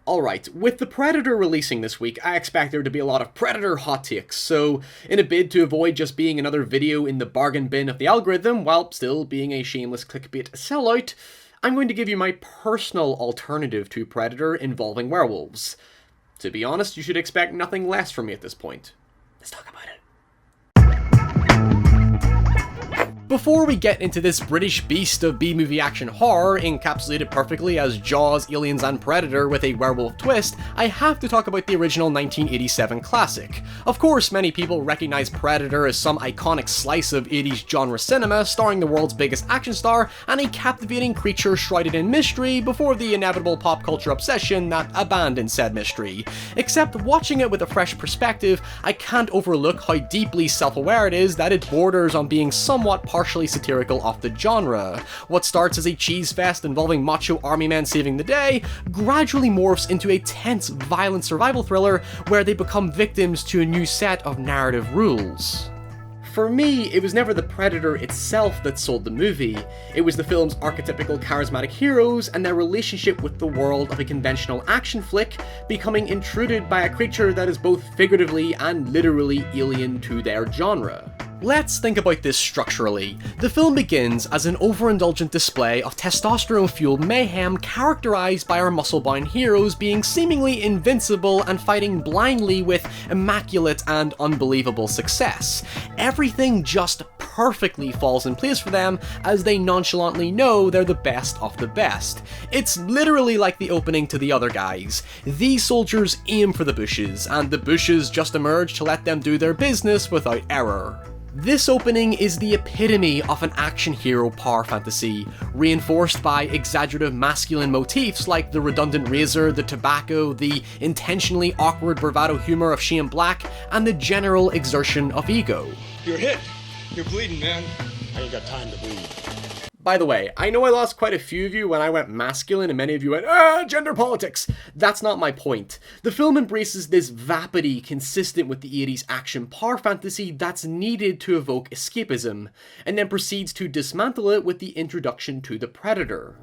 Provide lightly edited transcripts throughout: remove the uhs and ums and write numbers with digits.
Alright, with The Predator releasing this week, I expect there to be a lot of Predator hot takes, so in a bid to avoid just being another video in the bargain bin of the algorithm, while still being a shameless clickbait sellout, I'm going to give you my personal alternative to Predator involving werewolves. To be honest, you should expect nothing less from me at this point. Let's talk about it. Before we get into this British beast of B-movie action horror, encapsulated perfectly as Jaws, Aliens and Predator with a werewolf twist, I have to talk about the original 1987 classic. Of course, many people recognize Predator as some iconic slice of 80s genre cinema, starring the world's biggest action star and a captivating creature shrouded in mystery before the inevitable pop culture obsession that abandoned said mystery. Except watching it with a fresh perspective, I can't overlook how deeply self-aware it is that it borders on being somewhat partially satirical of the genre. What starts as a cheese fest involving macho army men saving the day gradually morphs into a tense, violent survival thriller where they become victims to a new set of narrative rules. For me, it was never the Predator itself that sold the movie, it was the film's archetypical charismatic heroes and their relationship with the world of a conventional action flick becoming intruded by a creature that is both figuratively and literally alien to their genre. Let's think about this structurally. The film begins as an overindulgent display of testosterone-fueled mayhem characterized by our muscle-bound heroes being seemingly invincible and fighting blindly with immaculate and unbelievable success. Everything just perfectly falls in place for them as they nonchalantly know they're the best of the best. It's literally like the opening to The Other Guys. These soldiers aim for the bushes, and the bushes just emerge to let them do their business without error. This opening is the epitome of an action hero power fantasy, reinforced by exaggerative masculine motifs like the redundant razor, the tobacco, the intentionally awkward bravado humor of Shane Black, and the general exertion of ego. You're hit. You're bleeding, man. I ain't got time to bleed. By the way, I know I lost quite a few of you when I went masculine and many of you went, gender politics. That's not my point. The film embraces this vapidity consistent with the 80s action power fantasy that's needed to evoke escapism, and then proceeds to dismantle it with the introduction to the Predator.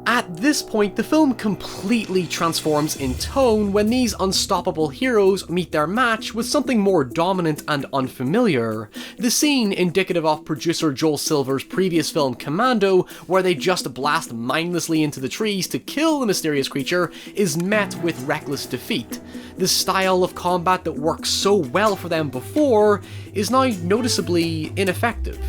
At this point, the film completely transforms in tone when these unstoppable heroes meet their match with something more dominant and unfamiliar. The scene, indicative of producer Joel Silver's previous film Commando, where they just blast mindlessly into the trees to kill the mysterious creature, is met with reckless defeat. The style of combat that worked so well for them before is now noticeably ineffective.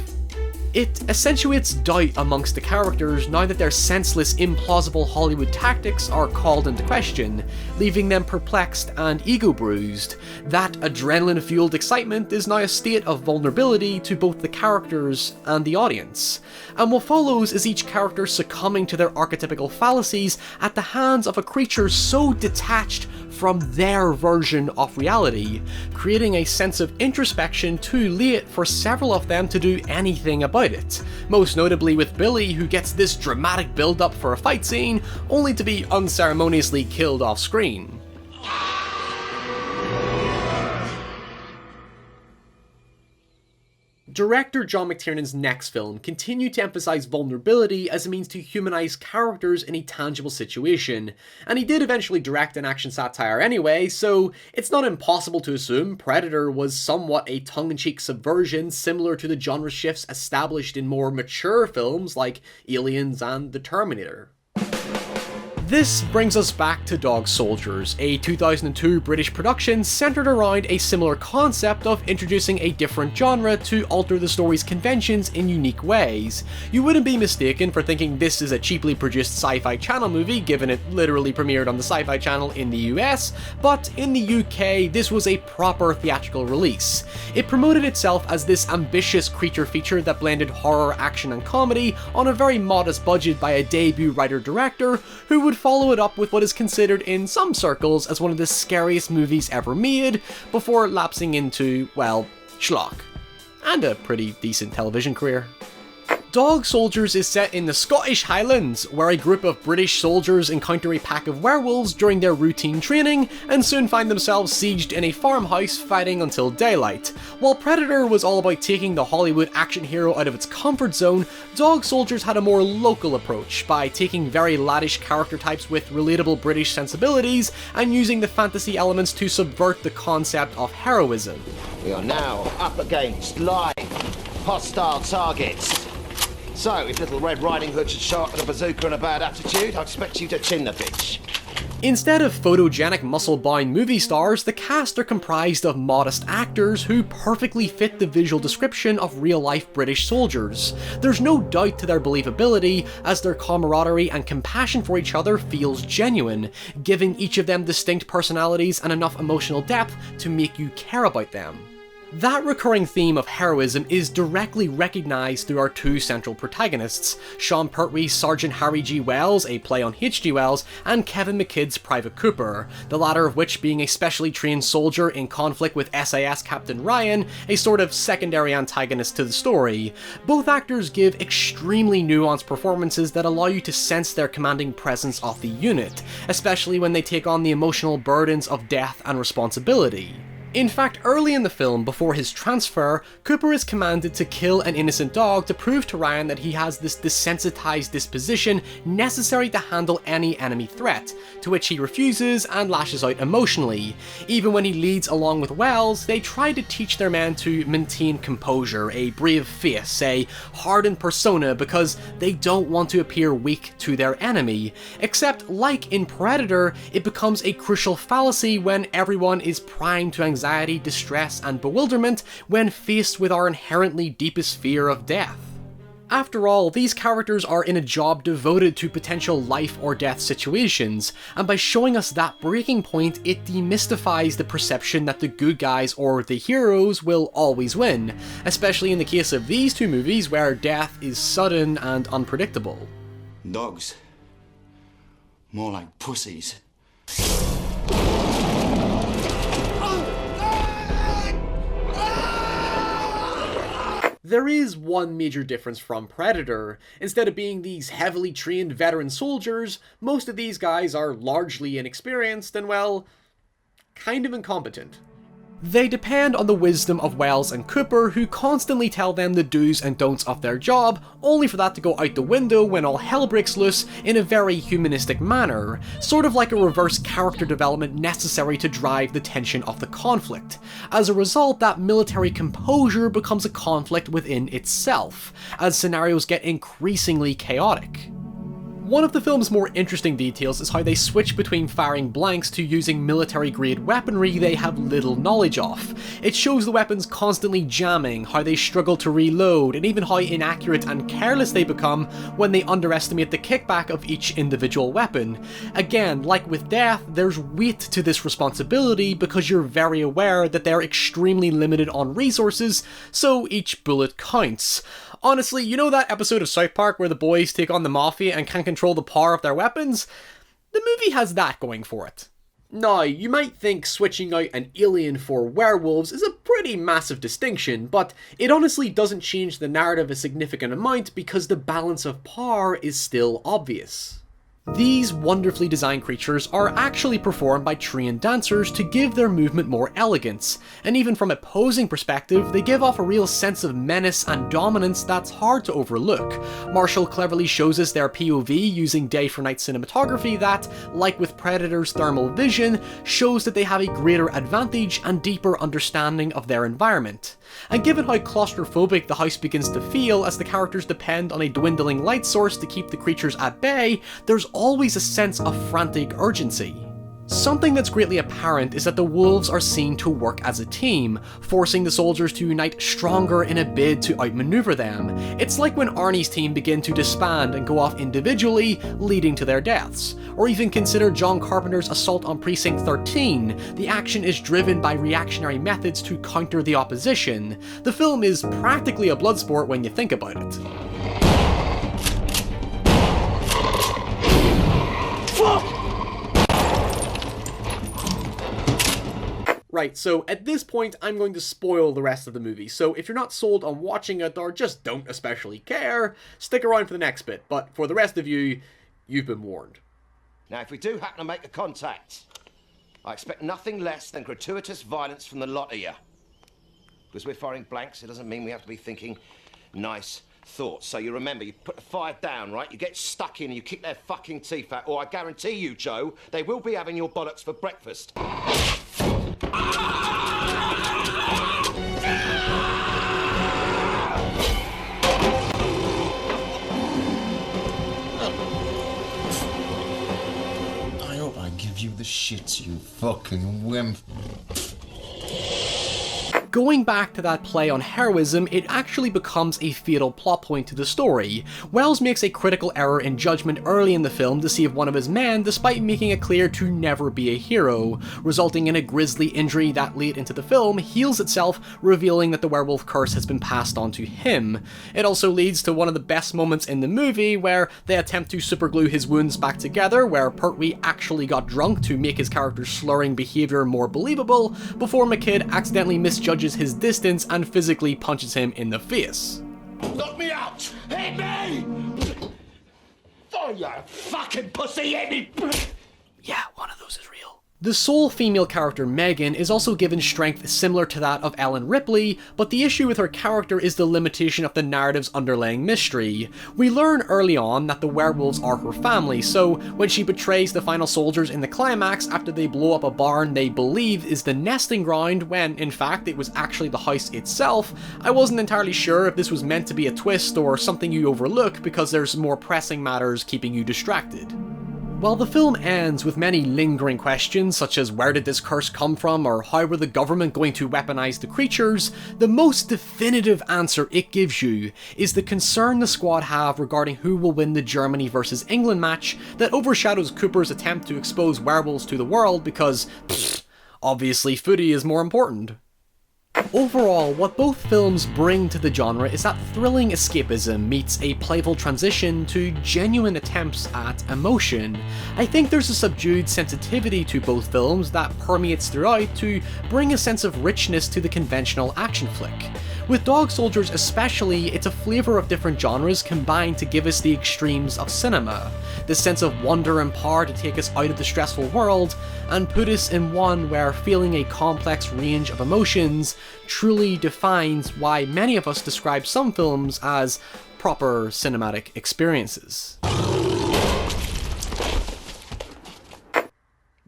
It accentuates doubt amongst the characters now that their senseless, implausible Hollywood tactics are called into question, leaving them perplexed and ego-bruised. That adrenaline-fueled excitement is now a state of vulnerability to both the characters and the audience. And what follows is each character succumbing to their archetypical fallacies at the hands of a creature so detached from their version of reality, creating a sense of introspection too late for several of them to do anything about it. Most notably with Billy, who gets this dramatic build-up for a fight scene, only to be unceremoniously killed off screen. Director John McTiernan's next film continued to emphasize vulnerability as a means to humanize characters in a tangible situation, and he did eventually direct an action satire anyway, so it's not impossible to assume Predator was somewhat a tongue-in-cheek subversion similar to the genre shifts established in more mature films like Aliens and The Terminator. This brings us back to Dog Soldiers, a 2002 British production centered around a similar concept of introducing a different genre to alter the story's conventions in unique ways. You wouldn't be mistaken for thinking this is a cheaply produced Sci-Fi Channel movie, given it literally premiered on the Sci-Fi Channel in the US, but in the UK this was a proper theatrical release. It promoted itself as this ambitious creature feature that blended horror, action and comedy on a very modest budget by a debut writer-director who would follow it up with what is considered in some circles as one of the scariest movies ever made, before lapsing into, well, schlock. And a pretty decent television career. Dog Soldiers is set in the Scottish Highlands, where a group of British soldiers encounter a pack of werewolves during their routine training, and soon find themselves sieged in a farmhouse fighting until daylight. While Predator was all about taking the Hollywood action hero out of its comfort zone, Dog Soldiers had a more local approach, by taking very laddish character types with relatable British sensibilities, and using the fantasy elements to subvert the concept of heroism. We are now up against live, hostile targets. So, if Little Red Riding Hood should show up with a bazooka and a bad attitude, I expect you to chin the bitch. Instead of photogenic muscle-bound movie stars, the cast are comprised of modest actors who perfectly fit the visual description of real-life British soldiers. There's no doubt to their believability, as their camaraderie and compassion for each other feels genuine, giving each of them distinct personalities and enough emotional depth to make you care about them. That recurring theme of heroism is directly recognised through our two central protagonists, Sean Pertwee's Sergeant Harry G. Wells, a play on H.G. Wells, and Kevin McKidd's Private Cooper, the latter of which being a specially trained soldier in conflict with SAS Captain Ryan, a sort of secondary antagonist to the story. Both actors give extremely nuanced performances that allow you to sense their commanding presence of the unit, especially when they take on the emotional burdens of death and responsibility. In fact, early in the film, before his transfer, Cooper is commanded to kill an innocent dog to prove to Ryan that he has this desensitized disposition necessary to handle any enemy threat, to which he refuses and lashes out emotionally. Even when he leads along with Wells, they try to teach their men to maintain composure, a brave face, a hardened persona, because they don't want to appear weak to their enemy. Except, like in Predator, it becomes a crucial fallacy when everyone is primed to anxiety, distress, and bewilderment when faced with our inherently deepest fear of death. After all, these characters are in a job devoted to potential life or death situations, and by showing us that breaking point, it demystifies the perception that the good guys or the heroes will always win, especially in the case of these two movies where death is sudden and unpredictable. Dogs. More like pussies. There is one major difference from Predator. Instead of being these heavily trained veteran soldiers, most of these guys are largely inexperienced and, well, kind of incompetent. They depend on the wisdom of Wells and Cooper, who constantly tell them the do's and don'ts of their job, only for that to go out the window when all hell breaks loose in a very humanistic manner, sort of like a reverse character development necessary to drive the tension of the conflict. As a result, that military composure becomes a conflict within itself, as scenarios get increasingly chaotic. One of the film's more interesting details is how they switch between firing blanks to using military-grade weaponry they have little knowledge of. It shows the weapons constantly jamming, how they struggle to reload, and even how inaccurate and careless they become when they underestimate the kickback of each individual weapon. Again, like with death, there's weight to this responsibility because you're very aware that they're extremely limited on resources, so each bullet counts. Honestly, you know that episode of South Park where the boys take on the Mafia and can't control the power of their weapons? The movie has that going for it. Now, you might think switching out an alien for werewolves is a pretty massive distinction, but it honestly doesn't change the narrative a significant amount because the balance of power is still obvious. These wonderfully designed creatures are actually performed by trained dancers to give their movement more elegance, and even from a posing perspective, they give off a real sense of menace and dominance that's hard to overlook. Marshall cleverly shows us their POV using day-for-night cinematography that, like with Predator's thermal vision, shows that they have a greater advantage and deeper understanding of their environment. And given how claustrophobic the house begins to feel as the characters depend on a dwindling light source to keep the creatures at bay, there's always a sense of frantic urgency. Something that's greatly apparent is that the wolves are seen to work as a team, forcing the soldiers to unite stronger in a bid to outmaneuver them. It's like when Arnie's team begin to disband and go off individually, leading to their deaths. Or even consider John Carpenter's assault on Precinct 13. The action is driven by reactionary methods to counter the opposition. The film is practically a blood sport when you think about it. Right, so at this point, I'm going to spoil the rest of the movie, so if you're not sold on watching it or just don't especially care, stick around for the next bit, but for the rest of you, you've been warned. Now, if we do happen to make a contact, I expect nothing less than gratuitous violence from the lot of you. Because we're firing blanks, it doesn't mean we have to be thinking nice thoughts. So you remember, you put the fire down, right? You get stuck in and you kick their fucking teeth out, or I guarantee you, Joe, they will be having your bollocks for breakfast. I hope I give you the shits, you fucking wimp. Going back to that play on heroism, it actually becomes a fatal plot point to the story. Wells makes a critical error in judgment early in the film to save one of his men, despite making it clear to never be a hero, resulting in a grisly injury that late into the film heals itself, revealing that the werewolf curse has been passed on to him. It also leads to one of the best moments in the movie, where they attempt to superglue his wounds back together, where Pertwee actually got drunk to make his character's slurring behaviour more believable, before MacLeod accidentally misjudges his distance and physically punches him in the face. Knock me out! Hit me! Oh, you fucking pussy, hit me! Yeah, one of those is real. The sole female character, Megan, is also given strength similar to that of Ellen Ripley, but the issue with her character is the limitation of the narrative's underlying mystery. We learn early on that the werewolves are her family, so when she betrays the final soldiers in the climax after they blow up a barn they believe is the nesting ground when, in fact, it was actually the house itself, I wasn't entirely sure if this was meant to be a twist or something you overlook because there's more pressing matters keeping you distracted. While the film ends with many lingering questions such as where did this curse come from or how were the government going to weaponize the creatures, the most definitive answer it gives you is the concern the squad have regarding who will win the Germany versus England match that overshadows Cooper's attempt to expose werewolves to the world because, obviously footy is more important. Overall, what both films bring to the genre is that thrilling escapism meets a playful transition to genuine attempts at emotion. I think there's a subdued sensitivity to both films that permeates throughout to bring a sense of richness to the conventional action flick. With Dog Soldiers especially, it's a flavour of different genres combined to give us the extremes of cinema, this sense of wonder and power to take us out of the stressful world, and put us in one where feeling a complex range of emotions truly defines why many of us describe some films as proper cinematic experiences.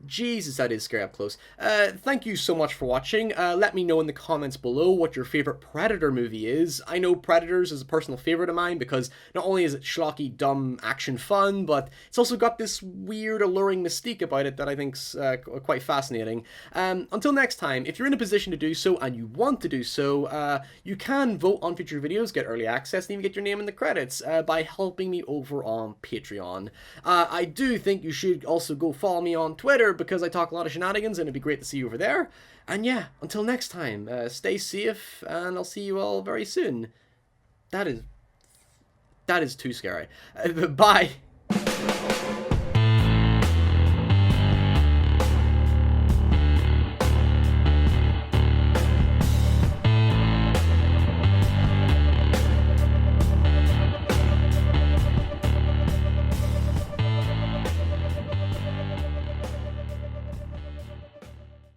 Jesus, that is scary up close. Thank you so much for watching. Let me know in the comments below what your favourite Predator movie is. I know Predators is a personal favourite of mine because not only is it schlocky, dumb action fun, but it's also got this weird, alluring mystique about it that I think's quite fascinating. Until next time, if you're in a position to do so and you want to do so, you can vote on future videos, get early access, and even get your name in the credits by helping me over on Patreon. I do think you should also go follow me on Twitter because I talk a lot of shenanigans and it'd be great to see you over there. And yeah, until next time, stay safe and I'll see you all very soon. That is too scary. Bye.